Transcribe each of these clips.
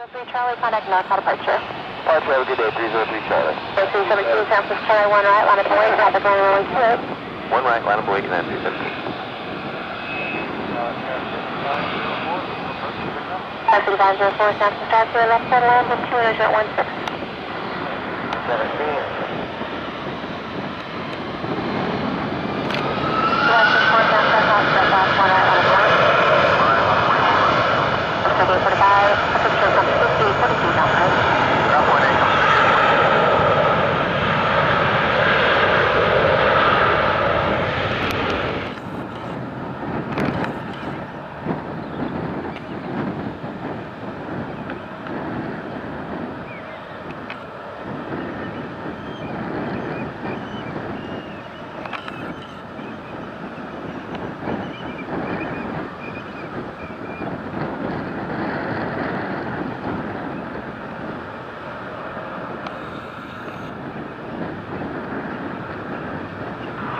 303 Charlie, contact north, departure. Departure, have a good day, 303 Charlie. 317 San Francisco, Charlie, 1 right, line up and wait, traffic runway 28. 1 right, line up and wait, and then 317. Passing 504 San Francisco, left side land, 200.16. 17.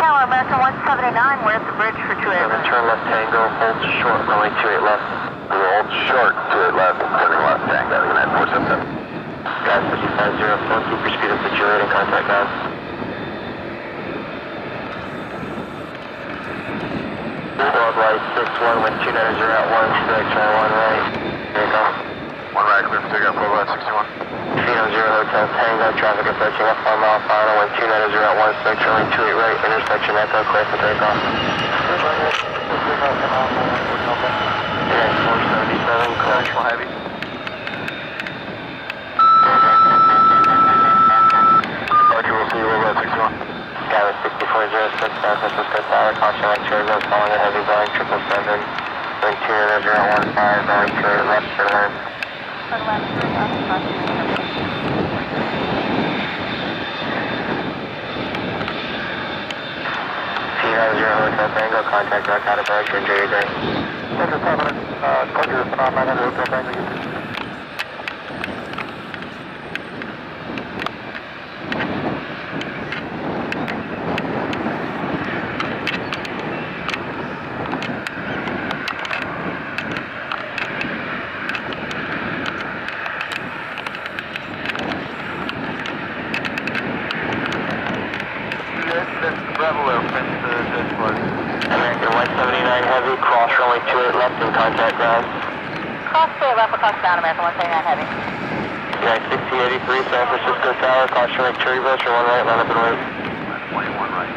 Tower American 179, we're at the bridge for 28. Turn left tango, hold short, runway 28 left. Hold short, 28 left, turning left tango, United 477. Guys, 5504, keep your speed up at your rating, contact guys. World right, 61, wind 290 at 1, straight, try 1 right. There you go. 1 right, clear for takeoff, World right, 61. 300 Hotel Tango, traffic approaching up 5 mile final, wind 290 at 1, straight, turning 28 right, intersection Echo, clear for takeoff. Yeah, 477, commercial heavy. Departure, we'll see you World right, 61. Skyline 6406, San Francisco Tower, caution light cherry, calling a heavy Boeing 777, wind 290 at 15, Boeing cherry, left for land. For left, approximately. 390 Hotel Tango, contact north out of departure, enjoy your day. Center 7, departure 900 Hotel Tango. Bravo, American 179 heavy, cross runway 28 left in contact ground. Cross 28 left, across down, American 179 heavy. United 1683 San Francisco Tower, cross runway cherry bus, 1 right, line up and wait. 21 right.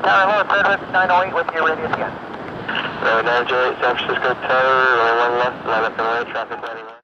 Tower, hello, 908 with your radius again. 908 San Francisco Tower, only 1 left, line up and wait, traffic running right.